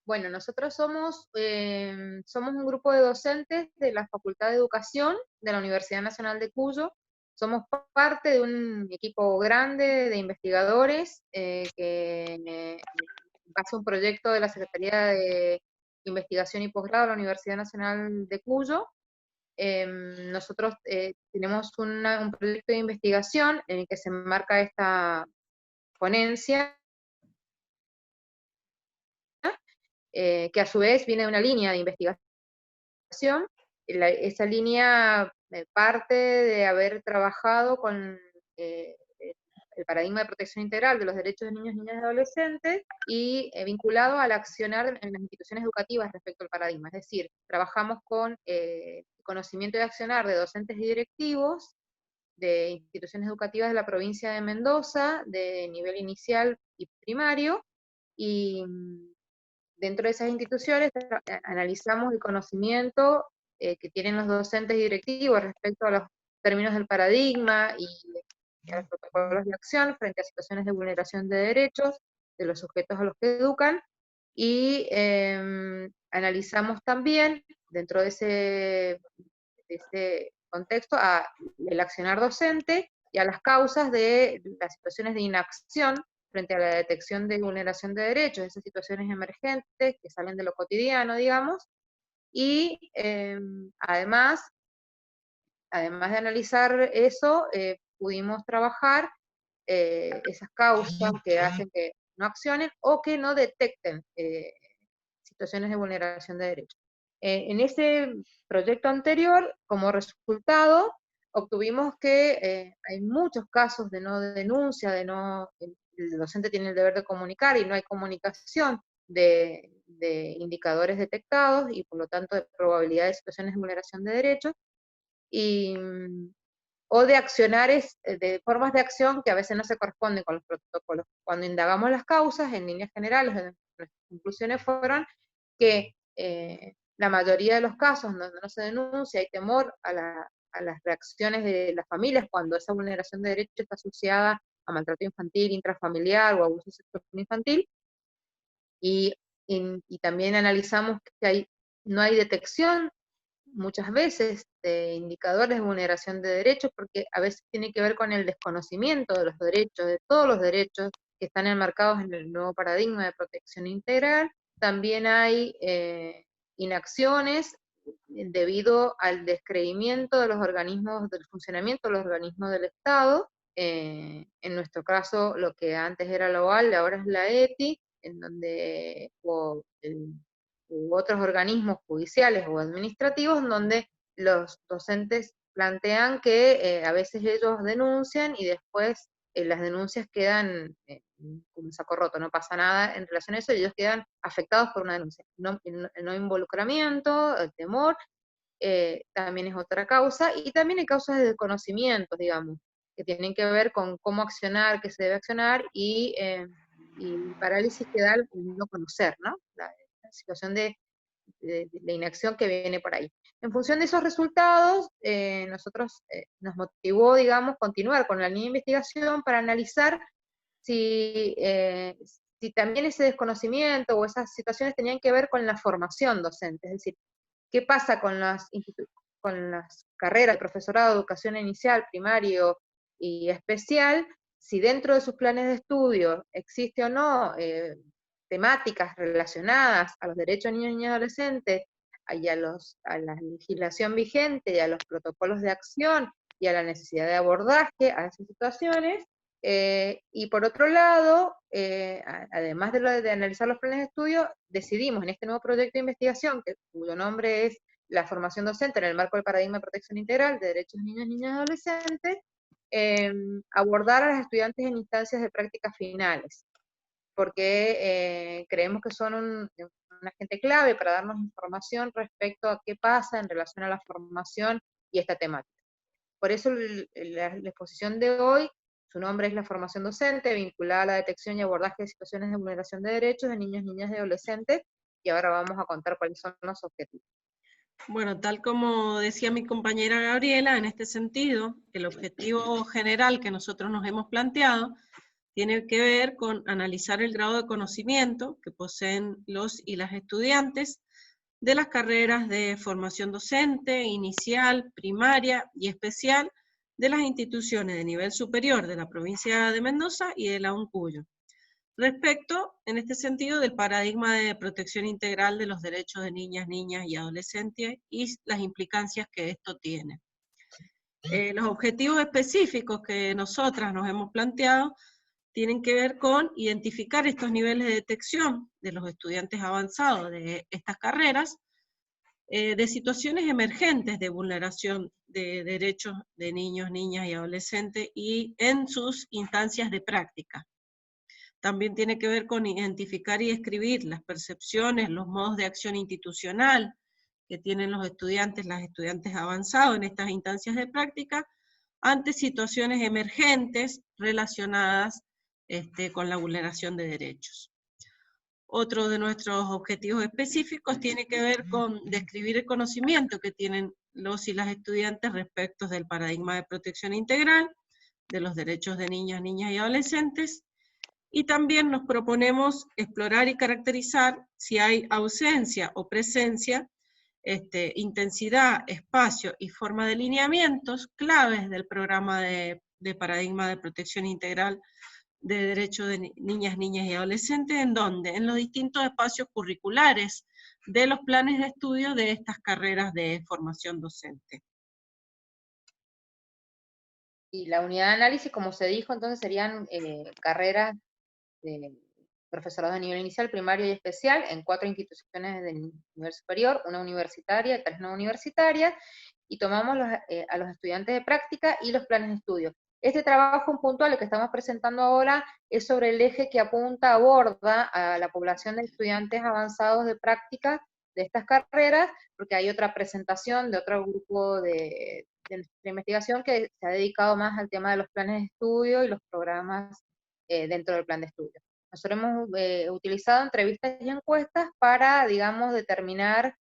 Bueno, nosotros somos un grupo de docentes de la Facultad de Educación de la Universidad Nacional de Cuyo. Somos parte de un equipo grande de investigadores que hace un proyecto de la Secretaría de Investigación y Posgrado de la Universidad Nacional de Cuyo. Nosotros tenemos un proyecto de investigación en el que se enmarca esta ponencia, que a su vez viene de una línea de investigación. Esa línea parte de haber trabajado con el paradigma de protección integral de los derechos de niños, niñas y adolescentes y vinculado al accionar en las instituciones educativas respecto al paradigma. Es decir, trabajamos con conocimiento y accionar de docentes y directivos de instituciones educativas de la provincia de Mendoza, de nivel inicial y primario, y dentro de esas instituciones analizamos el conocimiento que tienen los docentes y directivos respecto a los términos del paradigma y a los protocolos de acción frente a situaciones de vulneración de derechos de los sujetos a los que educan, y analizamos también, dentro de ese contexto, el accionar docente y a las causas de las situaciones de inacción frente a la detección de vulneración de derechos, esas situaciones emergentes que salen de lo cotidiano, digamos, y además de analizar eso, pudimos trabajar esas causas que hacen que no accionen o que no detecten situaciones de vulneración de derechos. En ese proyecto anterior, como resultado, obtuvimos que hay muchos casos de no denuncia, el docente tiene el deber de comunicar y no hay comunicación de indicadores detectados y por lo tanto de probabilidad de situaciones de vulneración de derechos, y, o de accionares, de formas de acción que a veces no se corresponden con los protocolos. Cuando indagamos las causas, en líneas generales, nuestras conclusiones fueron que la mayoría de los casos donde no se denuncia, hay temor a las reacciones de las familias cuando esa vulneración de derechos está asociada a maltrato infantil, intrafamiliar o abuso sexual infantil, y, y también analizamos que no hay detección muchas veces de indicadores de vulneración de derechos, porque a veces tiene que ver con el desconocimiento de los derechos, de todos los derechos que están enmarcados en el nuevo paradigma de protección integral. También hay inacciones debido al descreimiento de los organismos, del funcionamiento de los organismos del Estado. En nuestro caso, lo que antes era la OAL, ahora es la ETI, en donde u otros organismos judiciales o administrativos, donde los docentes plantean que a veces ellos denuncian y después las denuncias quedan como un saco roto, no pasa nada en relación a eso, y ellos quedan afectados por una denuncia. El no involucramiento, el temor, también es otra causa, y también hay causas de desconocimiento, digamos, que tienen que ver con cómo accionar, qué se debe accionar, y parálisis que da el no conocer, ¿no? La situación de la inacción que viene por ahí. En función de esos resultados, nosotros nos motivó, digamos, continuar con la línea de investigación para analizar si también ese desconocimiento o esas situaciones tenían que ver con la formación docente, es decir, qué pasa con con las carreras de profesorado de educación inicial, primario y especial, si dentro de sus planes de estudio existe o no temáticas relacionadas a los derechos de niños y niñas adolescentes, y a la legislación vigente, y a los protocolos de acción, y a la necesidad de abordaje a esas situaciones. Y por otro lado, además de analizar los planes de estudio, decidimos en este nuevo proyecto de investigación, cuyo nombre es la formación docente en el marco del paradigma de protección integral de derechos de niños, niñas y adolescentes, abordar a los estudiantes en instancias de prácticas finales, porque creemos que son un agente clave para darnos información respecto a qué pasa en relación a la formación y esta temática. Por eso la exposición de hoy, su nombre es la formación docente, vinculada a la detección y abordaje de situaciones de vulneración de derechos de niños, niñas y adolescentes, y ahora vamos a contar cuáles son los objetivos. Bueno, tal como decía mi compañera Gabriela, en este sentido, el objetivo general que nosotros nos hemos planteado tiene que ver con analizar el grado de conocimiento que poseen los y las estudiantes de las carreras de formación docente, inicial, primaria y especial de las instituciones de nivel superior de la provincia de Mendoza y de la UNCUYO. Respecto, en este sentido, del paradigma de protección integral de los derechos de niñas y adolescentes y las implicancias que esto tiene. Los objetivos específicos que nosotras nos hemos planteado tienen que ver con identificar estos niveles de detección de los estudiantes avanzados de estas carreras, de situaciones emergentes de vulneración de derechos de niños, niñas y adolescentes y en sus instancias de práctica. También tiene que ver con identificar y escribir las percepciones, los modos de acción institucional que tienen los estudiantes, las estudiantes avanzados en estas instancias de práctica, ante situaciones emergentes relacionadas con la vulneración de derechos. Otro de nuestros objetivos específicos tiene que ver con describir el conocimiento que tienen los y las estudiantes respecto del paradigma de protección integral, de los derechos de niños, niñas y adolescentes, y también nos proponemos explorar y caracterizar si hay ausencia o presencia, intensidad, espacio y forma de lineamientos claves del programa de paradigma de protección integral de derechos de niñas, niñas y adolescentes, ¿en dónde? En los distintos espacios curriculares de los planes de estudio de estas carreras de formación docente. Y la unidad de análisis, como se dijo, entonces serían carreras de profesorado de nivel inicial, primario y especial en 4 instituciones de nivel superior, una universitaria, 3 no universitarias, y tomamos a los estudiantes de práctica y los planes de estudio. Este trabajo en puntual, el que estamos presentando ahora, es sobre el eje que aborda a la población de estudiantes avanzados de práctica de estas carreras, porque hay otra presentación de otro grupo de investigación que se ha dedicado más al tema de los planes de estudio y los programas dentro del plan de estudio. Nosotros hemos utilizado entrevistas y encuestas para, digamos, determinar,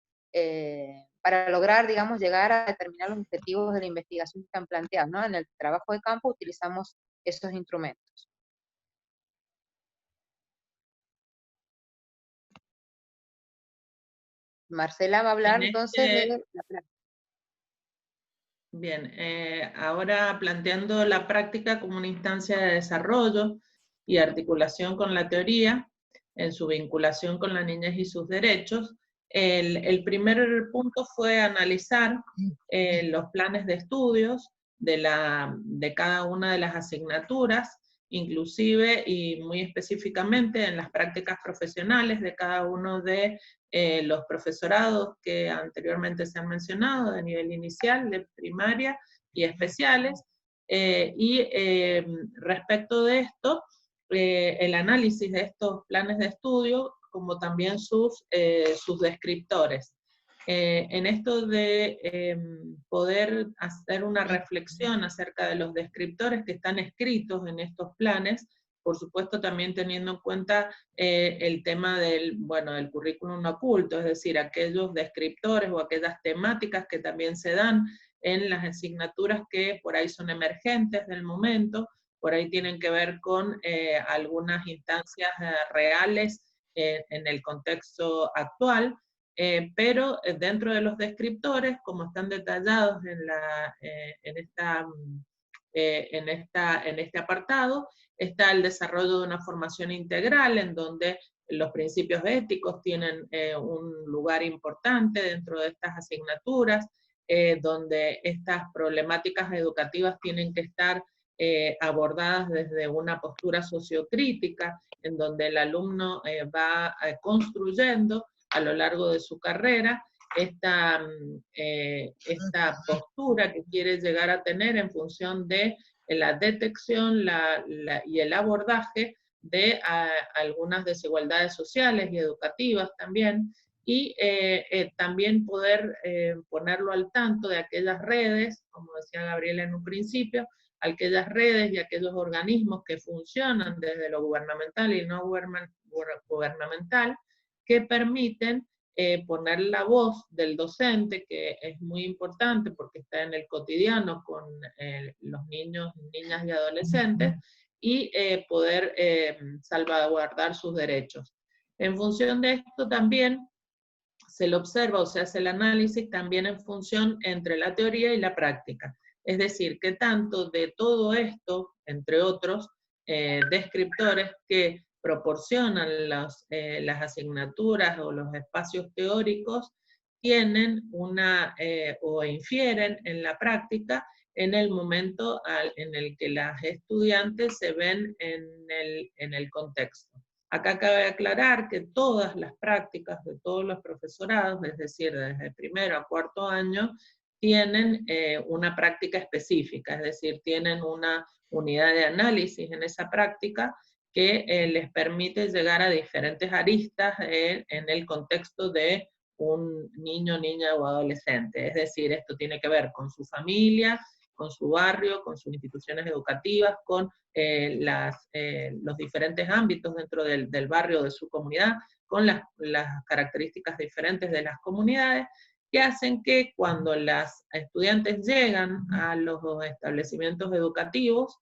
para lograr, digamos, llegar a determinar los objetivos de la investigación que están planteados, ¿no? En el trabajo de campo utilizamos esos instrumentos. Marcela va a hablar entonces de la práctica. Bien, ahora planteando la práctica como una instancia de desarrollo y articulación con la teoría, en su vinculación con la niñez y sus derechos, el primer punto fue analizar los planes de estudios de cada una de las asignaturas, inclusive y muy específicamente en las prácticas profesionales de cada uno de los profesorados que anteriormente se han mencionado, de nivel inicial, de primaria y especiales. Respecto de esto, el análisis de estos planes de estudio, como también sus descriptores. En esto de poder hacer una reflexión acerca de los descriptores que están escritos en estos planes, por supuesto también teniendo en cuenta el tema del currículum oculto, es decir, aquellos descriptores o aquellas temáticas que también se dan en las asignaturas que por ahí son emergentes del momento, por ahí tienen que ver con algunas instancias reales en el contexto actual, pero dentro de los descriptores, como están detallados en este apartado, está el desarrollo de una formación integral en donde los principios éticos tienen un lugar importante dentro de estas asignaturas, donde estas problemáticas educativas tienen que estar abordadas desde una postura sociocrítica, en donde el alumno va construyendo a lo largo de su carrera esta postura que quiere llegar a tener en función de la detección y el abordaje de algunas desigualdades sociales y educativas también, y también poder ponerlo al tanto de aquellas redes, como decía Gabriela en un principio, aquellas redes y aquellos organismos que funcionan desde lo gubernamental y no gubernamental, que permiten poner la voz del docente, que es muy importante porque está en el cotidiano con los niños, niñas y adolescentes, y poder salvaguardar sus derechos. En función de esto también se lo observa o se hace el análisis también en función entre la teoría y la práctica. Es decir, que tanto de todo esto, entre otros, descriptores que proporcionan las asignaturas o los espacios teóricos, tienen o infieren en la práctica en el momento en el que las estudiantes se ven en el contexto. Acá cabe aclarar que todas las prácticas de todos los profesorados, es decir, desde primero a cuarto año, tienen una práctica específica, es decir, tienen una unidad de análisis en esa práctica que les permite llegar a diferentes aristas en el contexto de un niño, niña o adolescente. Es decir, esto tiene que ver con su familia, con su barrio, con sus instituciones educativas, con los diferentes ámbitos dentro del barrio de su comunidad, con las características diferentes de las comunidades, que hacen que cuando las estudiantes llegan a los establecimientos educativos,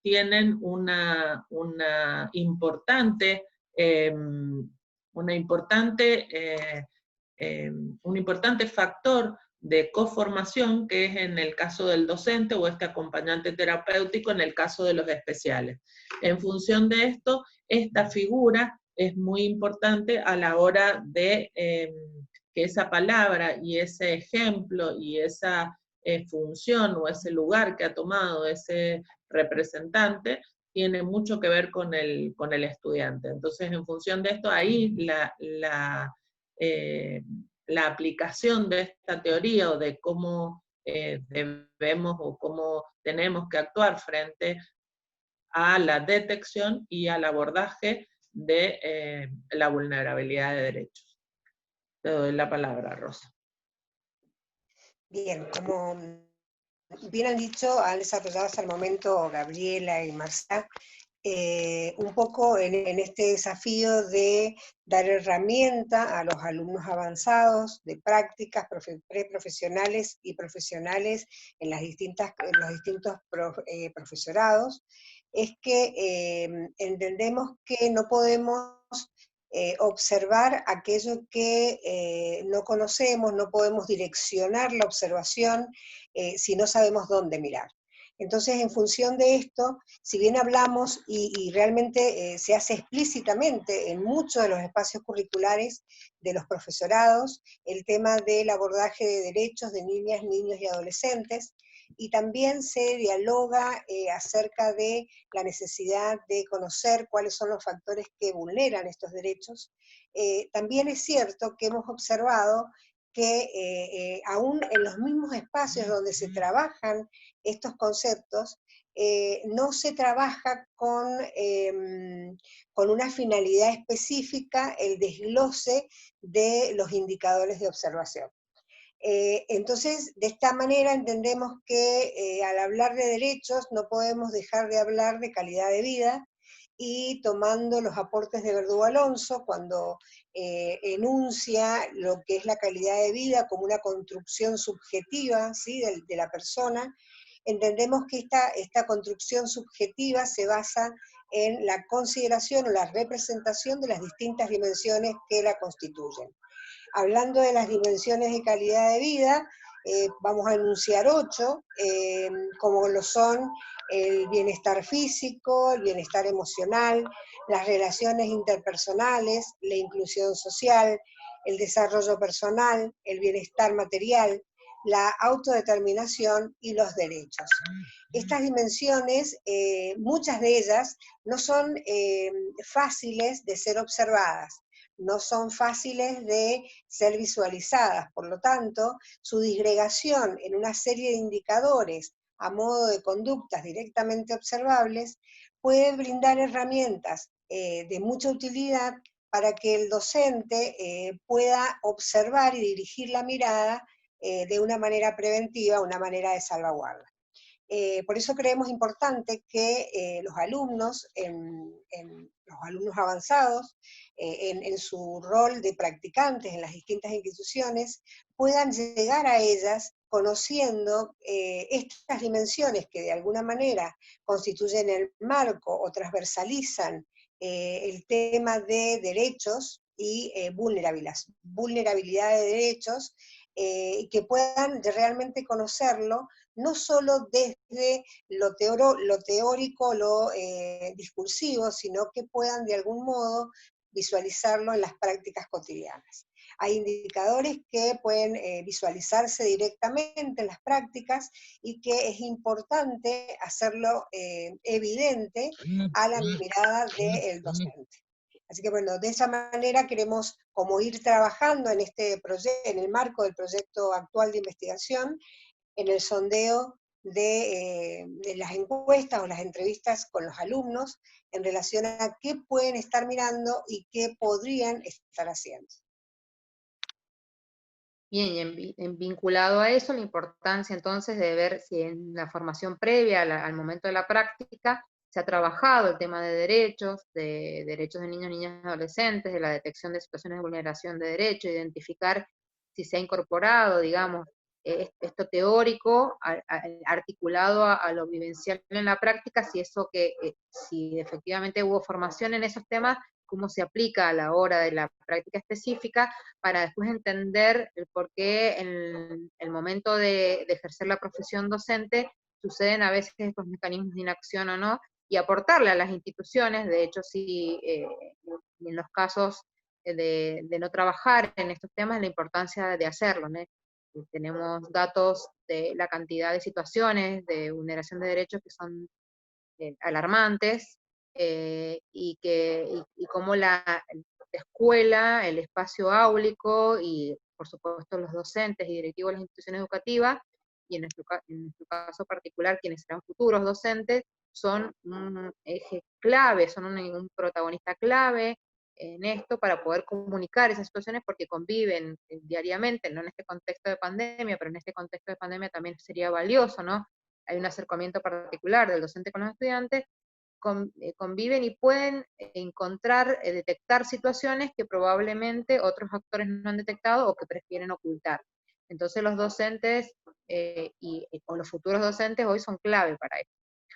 tienen un importante factor de coformación, que es en el caso del docente o este acompañante terapéutico en el caso de los especiales. En función de esto, esta figura es muy importante a la hora de que esa palabra y ese ejemplo y esa función o ese lugar que ha tomado ese representante tiene mucho que ver con el estudiante. Entonces, en función de esto, ahí la aplicación de esta teoría o de cómo debemos o cómo tenemos que actuar frente a la detección y al abordaje de la vulnerabilidad de derechos. Te doy la palabra, Rosa. Bien, como bien han dicho, han desarrollado hasta el momento Gabriela y Marcela, un poco en este desafío de dar herramienta a los alumnos avanzados de prácticas preprofesionales y profesionales en los distintos profesorados, es que entendemos que no podemos observar aquello que no conocemos, no podemos direccionar la observación si no sabemos dónde mirar. Entonces, en función de esto, si bien hablamos y realmente se hace explícitamente en muchos de los espacios curriculares de los profesorados, el tema del abordaje de derechos de niñas, niños y adolescentes, y también se dialoga acerca de la necesidad de conocer cuáles son los factores que vulneran estos derechos. También es cierto que hemos observado que aún en los mismos espacios donde se trabajan estos conceptos, no se trabaja con una finalidad específica, el desglose de los indicadores de observación. Entonces, de esta manera entendemos que al hablar de derechos no podemos dejar de hablar de calidad de vida, y tomando los aportes de Verdugo Alonso, cuando enuncia lo que es la calidad de vida como una construcción subjetiva, ¿sí?, de la persona, entendemos que esta construcción subjetiva se basa en la consideración o la representación de las distintas dimensiones que la constituyen. Hablando de las dimensiones de calidad de vida, vamos a enunciar 8, como lo son el bienestar físico, el bienestar emocional, las relaciones interpersonales, la inclusión social, el desarrollo personal, el bienestar material, la autodeterminación y los derechos. Estas dimensiones, muchas de ellas, no son fáciles de ser observadas, no son fáciles de ser visualizadas, por lo tanto, su disgregación en una serie de indicadores a modo de conductas directamente observables puede brindar herramientas de mucha utilidad para que el docente pueda observar y dirigir la mirada de una manera preventiva, una manera de salvaguarda. Por eso creemos importante que los alumnos, los alumnos avanzados, en su rol de practicantes en las distintas instituciones, puedan llegar a ellas conociendo estas dimensiones que de alguna manera constituyen el marco o transversalizan el tema de derechos y vulnerabilidad de derechos, que puedan realmente conocerlo, no solo desde lo teórico, lo discursivo, sino que puedan de algún modo visualizarlo en las prácticas cotidianas. Hay indicadores que pueden visualizarse directamente en las prácticas y que es importante hacerlo evidente a la mirada del docente. Así que bueno, de esa manera queremos como ir trabajando en este proyecto, en el marco del proyecto actual de investigación, en el sondeo de las encuestas o las entrevistas con los alumnos en relación a qué pueden estar mirando y qué podrían estar haciendo. Bien, y vinculado a eso, la importancia entonces de ver si en la formación previa al momento de la práctica se ha trabajado el tema de derechos de niños, niñas y adolescentes, de la detección de situaciones de vulneración de derechos, identificar si se ha incorporado, digamos, esto teórico articulado a lo vivencial en la práctica, si eso si efectivamente hubo formación en esos temas, cómo se aplica a la hora de la práctica específica, para después entender el por qué en el momento de ejercer la profesión docente suceden a veces estos mecanismos de inacción o no, y aportarle a las instituciones. De hecho, sí, en los casos de no trabajar en estos temas, la importancia de hacerlo, ¿no? Tenemos datos de la cantidad de situaciones de vulneración de derechos que son alarmantes, y cómo la escuela, el espacio áulico y por supuesto los docentes y directivos de las instituciones educativas, y en nuestro caso particular quienes serán futuros docentes, son un eje clave, son un protagonista clave en esto para poder comunicar esas situaciones, porque conviven diariamente, no en este contexto de pandemia, pero en este contexto de pandemia también sería valioso, ¿no? Hay un acercamiento particular del docente con los estudiantes, conviven y pueden encontrar, detectar situaciones que probablemente otros actores no han detectado o que prefieren ocultar. Entonces los docentes o los futuros docentes hoy son clave para esto.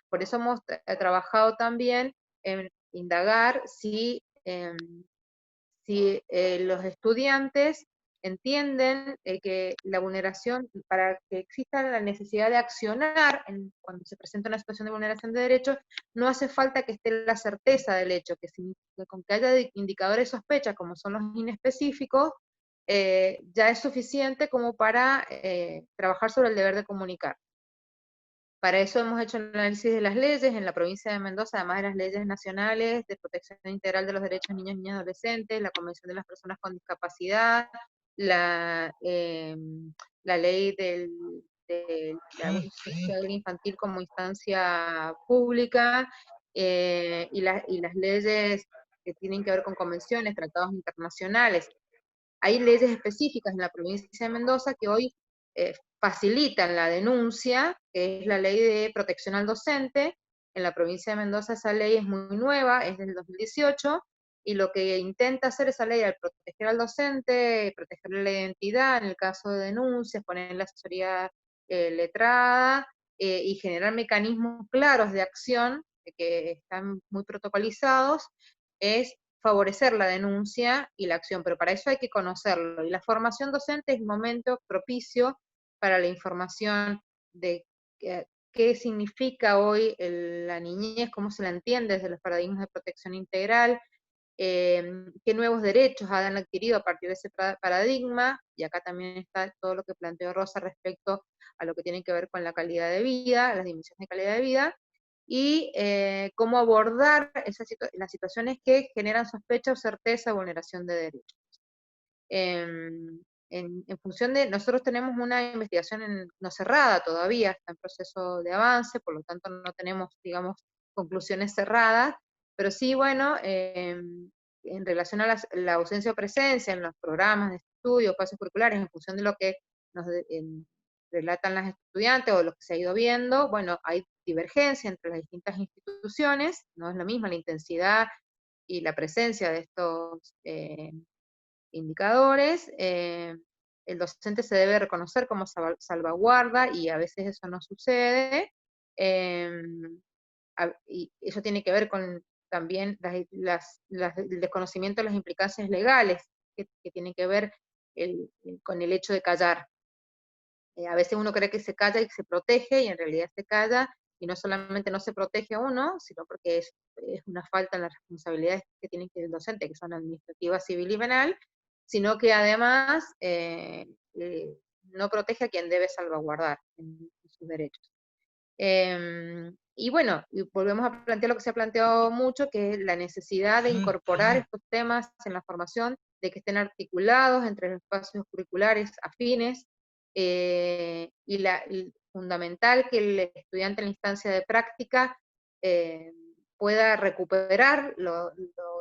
Por eso hemos trabajado también en indagar si los estudiantes entienden que la vulneración, para que exista la necesidad de accionar cuando se presenta una situación de vulneración de derechos, no hace falta que esté la certeza del hecho, que con que haya indicadores de sospecha, como son los inespecíficos, ya es suficiente como para trabajar sobre el deber de comunicar. Para eso hemos hecho un análisis de las leyes en la provincia de Mendoza, además de las leyes nacionales de protección integral de los derechos de niños, niñas y adolescentes, la Convención de las Personas con Discapacidad, la ley de abuso sexual infantil como instancia pública, y las leyes que tienen que ver con convenciones, tratados internacionales. Hay leyes específicas en la provincia de Mendoza que hoy facilitan la denuncia, que es la ley de protección al docente. En la provincia de Mendoza esa ley es muy nueva, es del 2018, y lo que intenta hacer esa ley al proteger al docente, protegerle la identidad en el caso de denuncias, poner la asesoría letrada, y generar mecanismos claros de acción que están muy protocolizados, es favorecer la denuncia y la acción, pero para eso hay que conocerlo, y la formación docente es el momento propicio para la información de qué significa hoy la niñez, cómo se la entiende desde los paradigmas de protección integral, qué nuevos derechos han adquirido a partir de ese paradigma, y acá también está todo lo que planteó Rosa respecto a lo que tiene que ver con la calidad de vida, las dimensiones de calidad de vida, y cómo abordar las situaciones que generan sospecha o certeza de vulneración de derechos. En función de, nosotros tenemos una investigación no cerrada todavía, está en proceso de avance, por lo tanto no tenemos, digamos, conclusiones cerradas, pero sí, bueno, en relación a la ausencia o presencia en los programas de estudio, pasos curriculares, en función de lo que nos relatan las estudiantes o lo que se ha ido viendo, bueno, hay divergencia entre las distintas instituciones, no es la misma la intensidad y la presencia de estos indicadores, el docente se debe reconocer como salvaguarda, y a veces eso no sucede, y eso tiene que ver con también el desconocimiento de las implicancias legales, que tienen que ver con el hecho de callar. A veces uno cree que se calla y se protege, y en realidad se calla, y no solamente no se protege a uno, sino porque es una falta en las responsabilidades que tiene que el docente, que son administrativa, civil y penal, sino que además no protege a quien debe salvaguardar en sus derechos. Y bueno, y volvemos a plantear lo que se ha planteado mucho, que es la necesidad de incorporar estos temas en la formación, de que estén articulados entre los espacios curriculares afines, y fundamental que el estudiante en la instancia de práctica pueda recuperar lo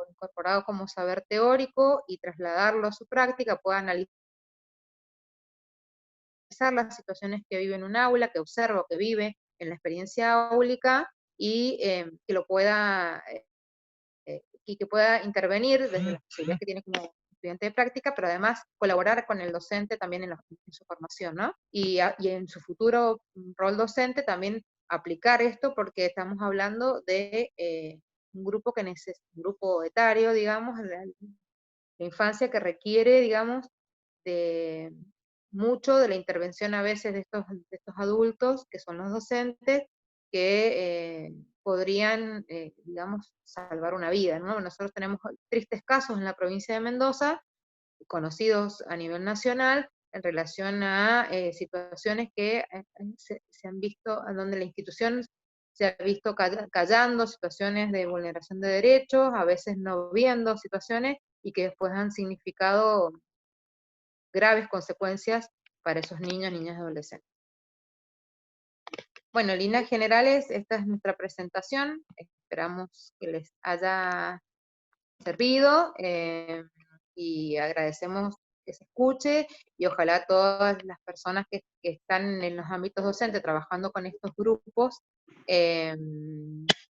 incorporado como saber teórico y trasladarlo a su práctica, pueda analizar las situaciones que vive en un aula, que observa o que vive en la experiencia áulica, y que lo pueda, y que pueda intervenir desde las posibilidades que tiene como estudiante de práctica, pero además colaborar con el docente también en su formación, ¿no? Y en su futuro rol docente también aplicar esto, porque estamos hablando de un grupo un grupo etario, digamos, la infancia, que requiere, digamos, de mucho de la intervención a veces de estos adultos, que son los docentes, que podrían, digamos, salvar una vida, ¿no? Nosotros tenemos tristes casos en la provincia de Mendoza, conocidos a nivel nacional, en relación a situaciones que se han visto, en donde la institución se ha visto callando situaciones de vulneración de derechos, a veces no viendo situaciones, y que después han significado graves consecuencias para esos niños, niñas y adolescentes. Bueno, en líneas generales, esta es nuestra presentación. Esperamos que les haya servido, y agradecemos que se escuche, y ojalá todas las personas que están en los ámbitos docentes trabajando con estos grupos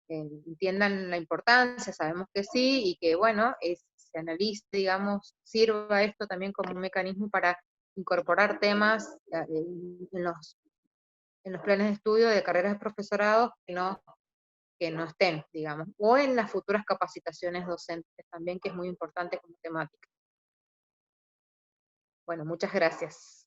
entiendan la importancia, sabemos que sí, y que bueno, se analice, digamos, sirva esto también como un mecanismo para incorporar temas en los planes de estudio de carreras de profesorado que no estén, digamos, o en las futuras capacitaciones docentes también, que es muy importante como temática. Bueno, muchas gracias.